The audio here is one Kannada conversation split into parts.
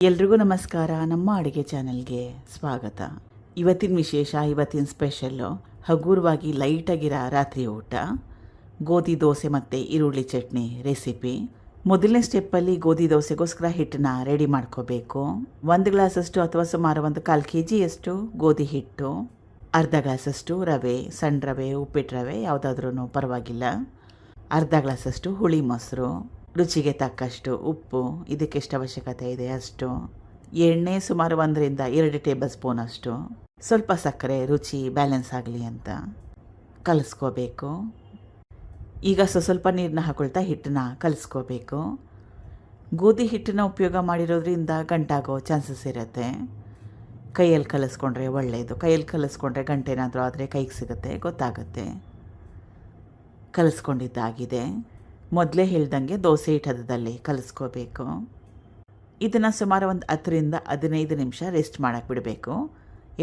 ಎಲ್ರಿಗೂ ನಮಸ್ಕಾರ. ನಮ್ಮ ಅಡುಗೆ ಚಾನಲ್ಗೆ ಸ್ವಾಗತ. ಇವತ್ತಿನ ವಿಶೇಷ, ಇವತ್ತಿನ ಸ್ಪೆಷಲ್ಲು ಹಗುರವಾಗಿ ಲೈಟಾಗಿರೋ ರಾತ್ರಿ ಊಟ, ಗೋಧಿ ದೋಸೆ ಮತ್ತು ಈರುಳ್ಳಿ ಚಟ್ನಿ ರೆಸಿಪಿ. ಮೊದಲನೇ ಸ್ಟೆಪ್ಪಲ್ಲಿ ಗೋಧಿ ದೋಸೆಗೋಸ್ಕರ ಹಿಟ್ಟನ್ನ ರೆಡಿ ಮಾಡ್ಕೋಬೇಕು. 1 ಗ್ಲಾಸಷ್ಟು ಅಥವಾ ಸುಮಾರು 1/4 kgಯಷ್ಟು ಗೋಧಿ ಹಿಟ್ಟು, ಅರ್ಧ ಗ್ಲಾಸಷ್ಟು ರವೆ, ಸಣ್ಣ ರವೆ, ಉಪ್ಪಿಟ್ಟು ರವೆ ಯಾವುದಾದ್ರೂ ಪರವಾಗಿಲ್ಲ, ಅರ್ಧ ಗ್ಲಾಸಷ್ಟು ಹುಳಿ ಮೊಸರು, ರುಚಿಗೆ ತಕ್ಕಷ್ಟು ಉಪ್ಪು, ಇದಕ್ಕೆ ಎಷ್ಟು ಅವಶ್ಯಕತೆ ಇದೆ ಅಷ್ಟು, ಎಣ್ಣೆ ಸುಮಾರು 1 ರಿಂದ 2 ಟೇಬಲ್ ಸ್ಪೂನ್ ಅಷ್ಟು, ಸ್ವಲ್ಪ ಸಕ್ಕರೆ ರುಚಿ ಬ್ಯಾಲೆನ್ಸ್ ಆಗಲಿ ಅಂತ ಕಲಿಸ್ಕೋಬೇಕು. ಈಗ ಸ್ವಲ್ಪ ನೀರನ್ನ ಹಾಕೊಳ್ತಾ ಹಿಟ್ಟನ್ನ ಕಲಿಸ್ಕೋಬೇಕು. ಗೋಧಿ ಹಿಟ್ಟನ್ನ ಉಪಯೋಗ ಮಾಡಿರೋದ್ರಿಂದ ಗಂಟಾಗೋ ಚಾನ್ಸಸ್ ಇರುತ್ತೆ. ಕೈಯಲ್ಲಿ ಕಲಿಸ್ಕೊಂಡ್ರೆ ಒಳ್ಳೆಯದು. ಕೈಯಲ್ಲಿ ಕಲಿಸ್ಕೊಂಡ್ರೆ ಗಂಟೇನಾದರೂ ಆದರೆ ಕೈಗೆ ಸಿಗುತ್ತೆ, ಗೊತ್ತಾಗುತ್ತೆ. ಕಲಿಸ್ಕೊಂಡಿದ್ದಾಗಿದೆ. ಮೊದಲೇ ಹೇಳ್ದಂಗೆ ದೋಸೆ ಹಿಟ್ಟದಲ್ಲಿ ಕಲಿಸ್ಕೋಬೇಕು. ಇದನ್ನು ಸುಮಾರು 10 ರಿಂದ 15 ನಿಮಿಷ ರೆಸ್ಟ್ ಮಾಡೋಕ್ಕೆ ಬಿಡಬೇಕು.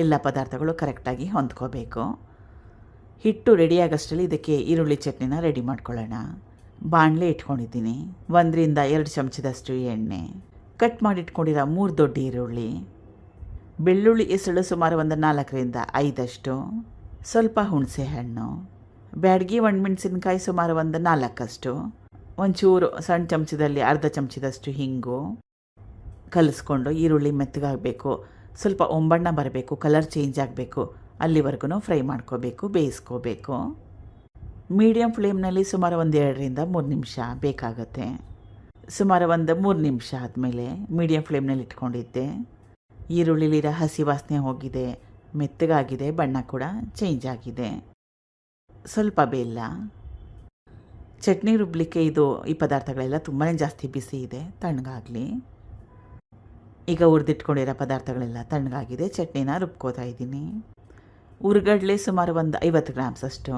ಎಲ್ಲ ಪದಾರ್ಥಗಳು ಕರೆಕ್ಟಾಗಿ ಹೊಂದ್ಕೋಬೇಕು. ಹಿಟ್ಟು ರೆಡಿಯಾಗಷ್ಟರಲ್ಲಿ ಇದಕ್ಕೆ ಈರುಳ್ಳಿ ಚಟ್ನಿನ ರೆಡಿ ಮಾಡ್ಕೊಳ್ಳೋಣ. ಬಾಣಲೆ ಇಟ್ಕೊಂಡಿದ್ದೀನಿ. 1 ರಿಂದ 2 ಚಮಚದಷ್ಟು ಎಣ್ಣೆ, ಕಟ್ ಮಾಡಿಟ್ಕೊಂಡಿರೋ 3 ದೊಡ್ಡ ಈರುಳ್ಳಿ, ಬೆಳ್ಳುಳ್ಳಿ ಎಸಳು ಸುಮಾರು 4 ರಿಂದ 5 ಸ್ವಲ್ಪ ಹುಣಸೆ ಹಣ್ಣು, ಬ್ಯಾಡಗಿ ಒಣಮೆಣಸಿನ್ಕಾಯಿ ಸುಮಾರು 4 ಒಂಚೂರು ಸಣ್ಣ ಚಮಚದಲ್ಲಿ ಅರ್ಧ ಚಮಚದಷ್ಟು ಹಿಂಗು. ಕಲಿಸ್ಕೊಂಡು ಈರುಳ್ಳಿ ಮೆತ್ತಗಾಗಬೇಕು, ಸ್ವಲ್ಪ ಒಂಬಣ್ಣ ಬರಬೇಕು, ಕಲರ್ ಚೇಂಜ್ ಆಗಬೇಕು, ಅಲ್ಲಿವರೆಗೂ ಫ್ರೈ ಮಾಡ್ಕೋಬೇಕು, ಬೇಯಿಸ್ಕೋಬೇಕು. ಮೀಡಿಯಮ್ ಫ್ಲೇಮ್ನಲ್ಲಿ ಸುಮಾರು 2 ರಿಂದ 3 ನಿಮಿಷ ಬೇಕಾಗುತ್ತೆ. ಸುಮಾರು 3 ನಿಮಿಷ ಆದಮೇಲೆ ಮೀಡಿಯಮ್ ಫ್ಲೇಮ್ನಲ್ಲಿ ಇಟ್ಕೊಂಡಿದ್ದೆ. ಈರುಳ್ಳಿಲಿರೋ ಹಸಿ ವಾಸನೆ ಹೋಗಿದೆ, ಮೆತ್ತಗಾಗಿದೆ, ಬಣ್ಣ ಕೂಡ ಚೇಂಜ್ ಆಗಿದೆ. ಸ್ವಲ್ಪ ಬೆಲ್ಲ. ಚಟ್ನಿ ರುಬ್ಲಿಕ್ಕೆ ಈ ಪದಾರ್ಥಗಳೆಲ್ಲ ತುಂಬಾ ಜಾಸ್ತಿ ಬಿಸಿ ಇದೆ, ತಣ್ಣಗಾಗಲಿ. ಈಗ ಹುರಿದಿಟ್ಕೊಂಡಿರೋ ಪದಾರ್ಥಗಳೆಲ್ಲ ತಣ್ಣಗಾಗಿದೆ. ಚಟ್ನಿನ ರುಬ್ಕೋತಾ ಇದ್ದೀನಿ. ಹುರ್ಗಡ್ಲೆ ಸುಮಾರು 50 ಗ್ರಾಮ್ಸ್ ಅಷ್ಟು,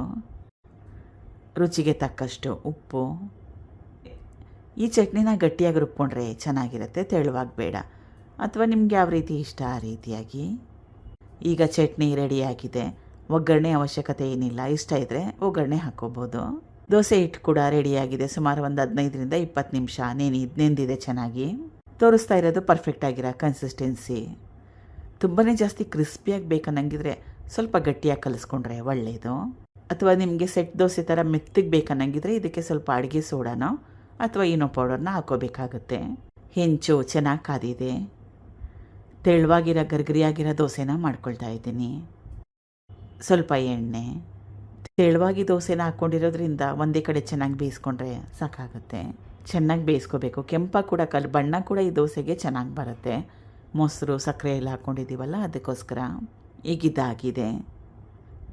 ರುಚಿಗೆ ತಕ್ಕಷ್ಟು ಉಪ್ಪು. ಈ ಚಟ್ನಿನ ಗಟ್ಟಿಯಾಗಿ ರುಬ್ಕೊಂಡ್ರೆ ಚೆನ್ನಾಗಿರುತ್ತೆ, ತೆಳುವಾಗಿ ಬೇಡ. ಅಥವಾ ನಿಮ್ಗೆ ಯಾವ ರೀತಿ ಇಷ್ಟ ಆ ರೀತಿಯಾಗಿ. ಈಗ ಚಟ್ನಿ ರೆಡಿಯಾಗಿದೆ. ಒಗ್ಗರಣೆ ಅವಶ್ಯಕತೆ ಏನಿಲ್ಲ, ಇಷ್ಟ ಇದ್ದರೆ ಒಗ್ಗರಣೆ ಹಾಕ್ಕೋಬೋದು. ದೋಸೆ ಹಿಟ್ಟು ಕೂಡ ರೆಡಿಯಾಗಿದೆ. ಸುಮಾರು 15 ರಿಂದ 20 ನಿಮಿಷ ನೆಂದಿದೆ ಚೆನ್ನಾಗಿ. ತೋರಿಸ್ತಾ ಇರೋದು ಪರ್ಫೆಕ್ಟ್ ಆಗಿರೋ ಕನ್ಸಿಸ್ಟೆನ್ಸಿ. ತುಂಬಾ ಜಾಸ್ತಿ ಕ್ರಿಸ್ಪಿಯಾಗಿ ಬೇಕನ್ನಂಗಿದ್ರೆ ಸ್ವಲ್ಪ ಗಟ್ಟಿಯಾಗಿ ಕಲಿಸ್ಕೊಂಡ್ರೆ ಒಳ್ಳೆಯದು. ಅಥವಾ ನಿಮಗೆ ಸೆಟ್ ದೋಸೆ ಥರ ಮೆತ್ತಗೆ ಬೇಕನ್ನಂಗಿದ್ರೆ ಇದಕ್ಕೆ ಸ್ವಲ್ಪ ಅಡುಗೆ ಸೋಡಾನೋ ಅಥವಾ ಈನೋ ಪೌಡರ್ನ ಹಾಕೋಬೇಕಾಗುತ್ತೆ. ಹೆಂಚು ಚೆನ್ನಾಗಿ ಕಾದಿದೆ. ತೆಳುವಾಗಿರೋ ಗರ್ಗರಿಯಾಗಿರೋ ದೋಸೆನ ಮಾಡ್ಕೊಳ್ತಾ ಇದ್ದೀನಿ. ಸ್ವಲ್ಪ ಎಣ್ಣೆ. ತೆಳುವಾಗಿ ದೋಸೆನ ಹಾಕ್ಕೊಂಡಿರೋದ್ರಿಂದ ಒಂದೇ ಕಡೆ ಚೆನ್ನಾಗಿ ಬೇಯಿಸ್ಕೊಂಡ್ರೆ ಸಾಕಾಗುತ್ತೆ. ಚೆನ್ನಾಗಿ ಬೇಯಿಸ್ಕೋಬೇಕು. ಕೆಂಪಾಗಿ ಕೂಡ ಬಣ್ಣ ಕೂಡ ಈ ದೋಸೆಗೆ ಚೆನ್ನಾಗಿ ಬರುತ್ತೆ. ಮೊಸರು ಸಕ್ಕರೆ ಎಲ್ಲ ಹಾಕ್ಕೊಂಡಿದ್ದೀವಲ್ಲ, ಅದಕ್ಕೋಸ್ಕರ. ಈಗಿದ್ದಾಗಿದೆ.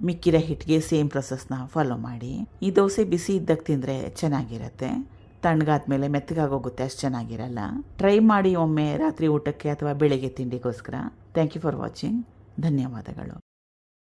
ಮಿಕ್ಕಿರೋ ಹಿಟ್ಟಿಗೆ ಸೇಮ್ ಪ್ರೊಸೆಸ್ನ ಫಾಲೋ ಮಾಡಿ. ಈ ದೋಸೆ ಬಿಸಿ ಇದ್ದಾಗ ತಿಂದರೆ ಚೆನ್ನಾಗಿರುತ್ತೆ. ತಣ್ಣಗಾದ್ಮೇಲೆ ಮೆತ್ತಗಾಗೋಗುತ್ತೆ, ಅಷ್ಟು ಚೆನ್ನಾಗಿರಲ್ಲ. ಟ್ರೈ ಮಾಡಿ ಒಮ್ಮೆ ರಾತ್ರಿ ಊಟಕ್ಕೆ ಅಥವಾ ಬೆಳಗ್ಗೆ ತಿಂಡಿಗೋಸ್ಕರ. Thank you for watching. ಧನ್ಯವಾದಗಳು.